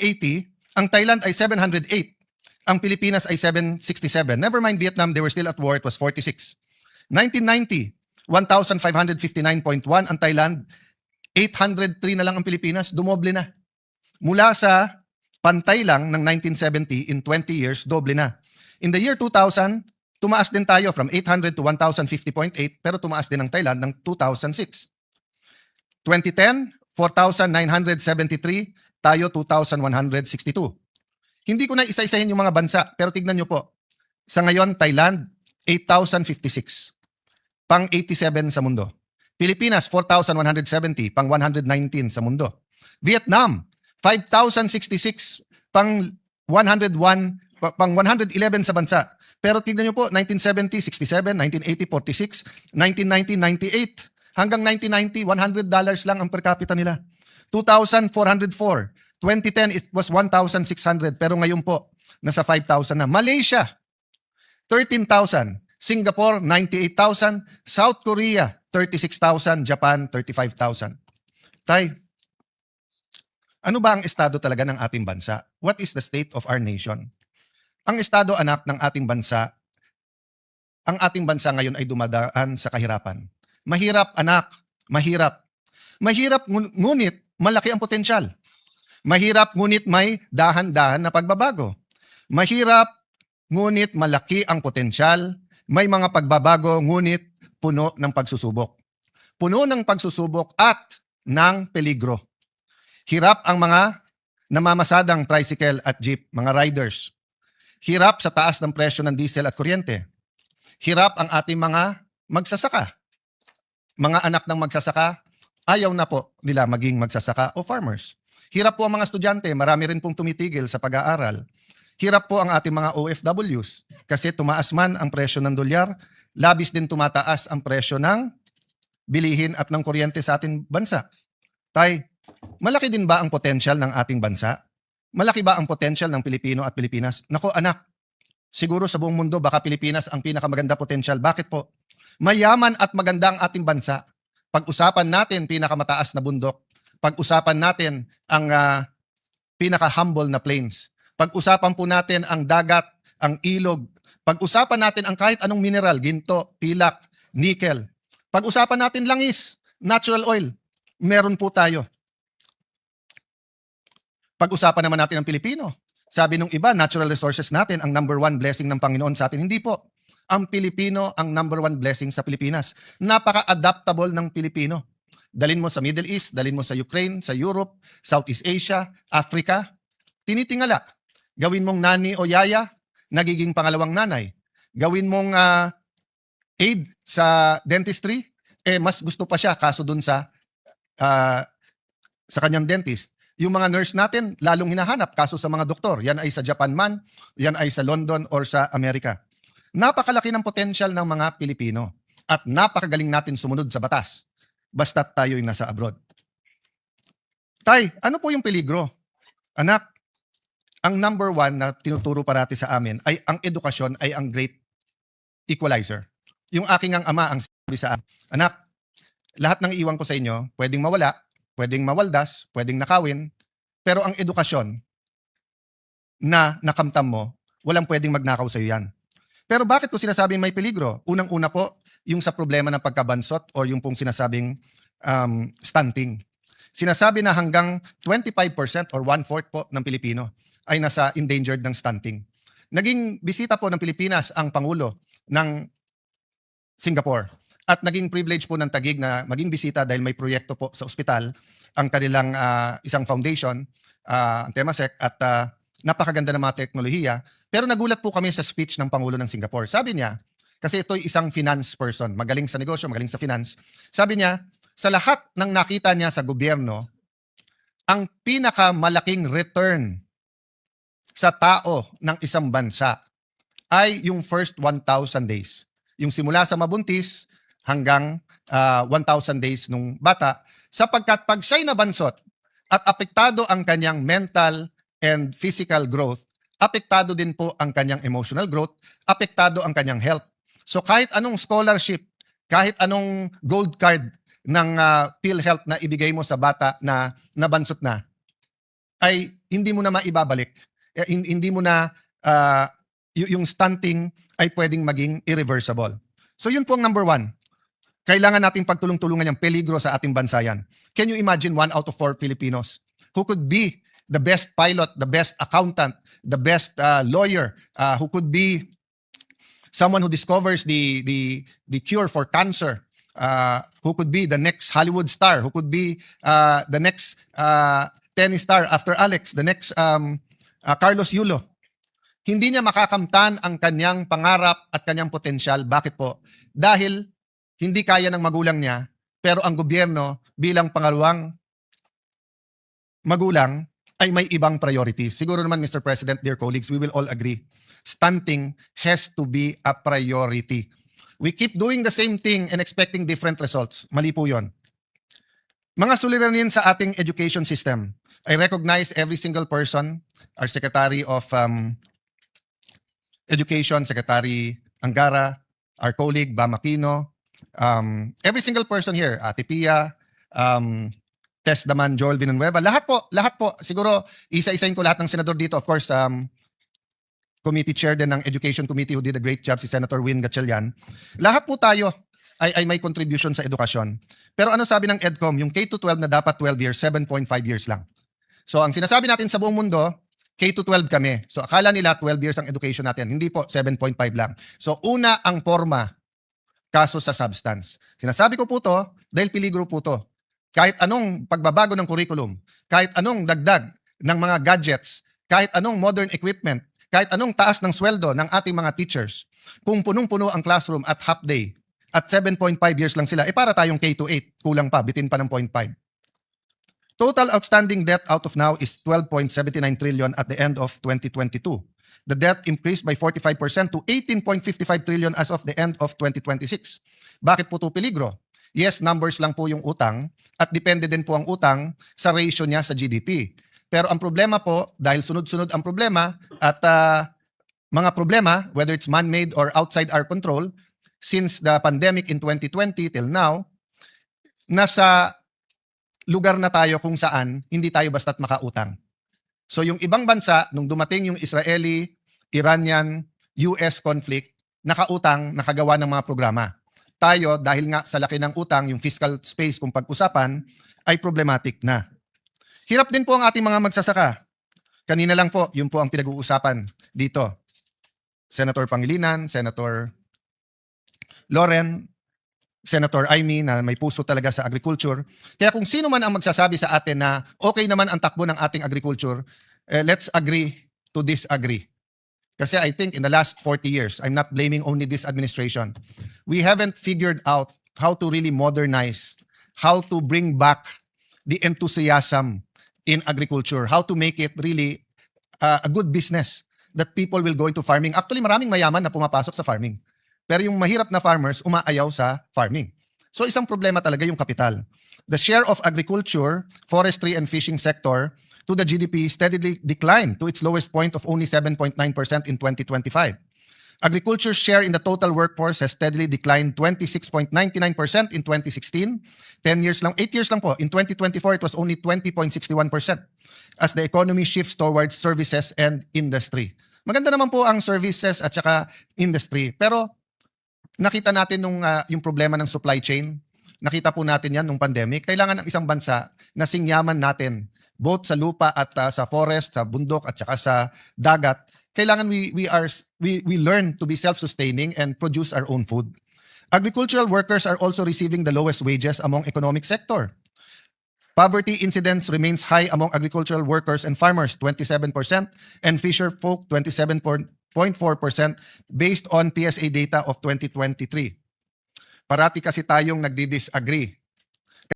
1980, ang Thailand ay 708. Ang Pilipinas ay 767. Never mind Vietnam, they were still at war, it was 46. 1990, 1,559.1 ang Thailand, 803 na lang ang Pilipinas, dumoble na. Mula sa pantay lang ng 1970, in 20 years, doble na. In the year 2000, tumaas din tayo from 800 to 1,050.8, pero tumaas din ang Thailand ng 2006. 2010, 4,973, tayo 2,162. Hindi ko na isa-isahin yung mga bansa, pero tignan nyo po. Sa ngayon, Thailand, 8,056. Pang 87 sa mundo. Pilipinas, 4,170. Pang 119 sa mundo. Vietnam, 5,066. Pang 101, pang 111 sa bansa. Pero tignan nyo po, 1970, 67, 1980, 46, 1990, 98. Hanggang 1990, $100 lang ang per capita nila. 2,404. 2010, it was 1,600. Pero ngayon po, nasa 5,000 na. Malaysia, 13,000. Singapore, 98,000. South Korea, 36,000. Japan, 35,000. Tay, ano ba ang estado talaga ng ating bansa? What is the state of our nation? Ang estado, anak, ng ating bansa, ang ating bansa ngayon ay dumadaan sa kahirapan. Mahirap, anak. Mahirap. Mahirap, ngunit malaki ang potensyal. Mahirap, ngunit may dahan-dahan na pagbabago. Mahirap, ngunit malaki ang potensyal. May mga pagbabago, ngunit puno ng pagsusubok. Puno ng pagsusubok at ng peligro. Hirap ang mga namamasadang tricycle at jeep, mga riders. Hirap sa taas ng presyo ng diesel at kuryente. Hirap ang ating mga magsasaka. Mga anak ng magsasaka, ayaw na po nila maging magsasaka o farmers. Hirap po ang mga estudyante, marami rin pong tumitigil sa pag-aaral. Hirap po ang ating mga OFWs kasi tumaas man ang presyo ng dolyar, labis din tumataas ang presyo ng bilihin at ng kuryente sa ating bansa. Tay, malaki din ba ang potensyal ng ating bansa? Malaki ba ang potensyal ng Pilipino at Pilipinas? Nako anak, siguro sa buong mundo baka Pilipinas ang pinakamaganda potensyal. Bakit po? Mayaman at maganda ang ating bansa. Pag-usapan natin pinakamataas na bundok. Pag-usapan natin ang pinaka-humble na plains. Pag-usapan po natin ang dagat, ang ilog. Pag-usapan natin ang kahit anong mineral, ginto, pilak, nickel. Pag-usapan natin langis, natural oil. Meron po tayo. Pag-usapan naman natin ang Pilipino. Sabi nung iba, natural resources natin ang number one blessing ng Panginoon sa atin. Hindi po. Ang Pilipino ang number one blessing sa Pilipinas. Napaka-adaptable ng Pilipino. Dalin mo sa Middle East, dalin mo sa Ukraine, sa Europe, Southeast Asia, Africa. Tinitingala. Gawin mong nani o yaya, nagiging pangalawang nanay. Gawin mong aid sa dentistry, mas gusto pa siya kaso dun sa kanyang dentist. Yung mga nurse natin, lalong hinahanap kaso sa mga doktor. Yan ay sa Japan man, yan ay sa London or sa Amerika. Napakalaki ng potensyal ng mga Pilipino at napakagaling natin sumunod sa batas. Basta't tayo'y nasa abroad. Tay, ano po yung peligro? Anak, ang number one na tinuturo parati sa amin ay ang edukasyon ay ang great equalizer. Yung aking ang ama ang sabi sa amin, anak, lahat ng iwan ko sa inyo, pwedeng mawala, pwedeng mawaldas, pwedeng nakawin, pero ang edukasyon na nakamtam mo, walang pwedeng magnakaw sa iyo yan. Pero bakit ko sinasabing may peligro? Unang-una po, yung sa problema ng pagkabansot o yung pong sinasabing stunting. Sinasabi na hanggang 25% or 1/4 po ng Pilipino ay nasa endangered ng stunting. Naging bisita po ng Pilipinas ang Pangulo ng Singapore at naging privilege po ng Taguig na maging bisita dahil may proyekto po sa ospital ang kanilang isang foundation, ang Temasek, at napakaganda ng mga teknolohiya. Pero nagulat po kami sa speech ng Pangulo ng Singapore. Sabi niya, kasi ito'y isang finance person, magaling sa negosyo, magaling sa finance. Sabi niya, sa lahat ng nakita niya sa gobyerno, ang pinakamalaking return sa tao ng isang bansa ay yung first 1,000 days. Yung simula sa mabuntis hanggang 1,000 days nung bata, sapagkat pag siya'y nabansot at apektado ang kanyang mental and physical growth, apektado din po ang kanyang emotional growth, apektado ang kanyang health. So kahit anong scholarship, kahit anong gold card ng PhilHealth na ibigay mo sa bata na nabansot na, ay hindi mo na maibabalik. Hindi mo na yung stunting ay pwedeng maging irreversible. So yun po ang number one. Kailangan nating pagtulong-tulungan yung peligro sa ating bansa yan. Can you imagine 1 out of 4 Filipinos who could be the best pilot, the best accountant, the best lawyer, who could be someone who discovers the cure for cancer, who could be the next Hollywood star, who could be the next tennis star after Alex, the next Carlos Yulo. Hindi niya makakamtan ang kanyang pangarap at kanyang potensyal. Bakit po? Dahil hindi kaya ng magulang niya, pero ang gobyerno bilang pangalawang magulang ay may ibang priorities. Siguro naman, Mr. President, dear colleagues, we will all agree. Stunting has to be a priority. We keep doing the same thing and expecting different results. Mali po yun. Mga suliranin sa ating education system. I recognize every single person, our Secretary of Education, Secretary Angara, our colleague Bam Aquino, every single person here, Ate Pia, Tess Daman, Joel Villanueva, lahat po, siguro isa-isahin ko lahat ng senador dito. Of course, committee chair din ng Education Committee who did a great job, si Senator Win Gatchalian. Lahat po tayo ay may contribution sa edukasyon. Pero ano sabi ng EDCOM? Yung K-12 na dapat 12 years, 7.5 years lang. So ang sinasabi natin sa buong mundo, K-12 kami. So akala nila 12 years ang education natin. Hindi po, 7.5 lang. So una ang forma, kaso sa substance. Sinasabi ko po to dahil peligro po to. Kahit anong pagbabago ng curriculum, kahit anong dagdag ng mga gadgets, kahit anong modern equipment, kahit anong taas ng sweldo ng ating mga teachers, kung punong-puno ang classroom at half day, at 7.5 years lang sila, para tayong K-8, kulang pa, bitin pa ng 0.5. Total outstanding debt out of now is 12.79 trillion at the end of 2022. The debt increased by 45% to 18.55 trillion as of the end of 2026. Bakit po ito peligro? Yes, numbers lang po yung utang at depende din po ang utang sa ratio niya sa GDP. Pero ang problema po, dahil sunod-sunod ang problema at mga problema, whether it's man-made or outside our control, since the pandemic in 2020 till now, nasa lugar na tayo kung saan hindi tayo basta't makautang. So yung ibang bansa, nung dumating yung Israeli, Iranian, US conflict, nakautang, nakagawa ng mga programa. Tayo, dahil nga sa laki ng utang, yung fiscal space kung pag-usapan, ay problematic na. Hirap din po ang ating mga magsasaka. Kanina lang po, yun po ang pinag-uusapan dito. Senator Pangilinan, Senator Loren, Senator Amy na may puso talaga sa agriculture. Kaya kung sino man ang magsasabi sa atin na okay naman ang takbo ng ating agriculture, let's agree to disagree. Kasi I think in the last 40 years, I'm not blaming only this administration, we haven't figured out how to really modernize, how to bring back the enthusiasm in agriculture, how to make it really a good business that people will go into farming. Actually, maraming mayaman na pumapasok sa farming. Pero yung mahirap na farmers, umaayaw sa farming. So isang problema talaga yung kapital. The share of agriculture, forestry, and fishing sector to the GDP steadily declined to its lowest point of only 7.9% in 2025. Agriculture's share in the total workforce has steadily declined 26.99% in 2016. 8 years lang po. In 2024, it was only 20.61% as the economy shifts towards services and industry. Maganda naman po ang services at saka industry. Pero nakita natin yung problema ng supply chain. Nakita po natin yan nung pandemic. Kailangan ng isang bansa na singyaman natin both sa lupa at sa forest, sa bundok at saka sa dagat. Kailangan we learn to be self-sustaining and produce our own food. Agricultural workers are also receiving the lowest wages among economic sector. Poverty incidence remains high among agricultural workers and farmers, 27%, and fisher folk, 27.4%, based on PSA data of 2023. Parati kasi tayong nagdi-disagree.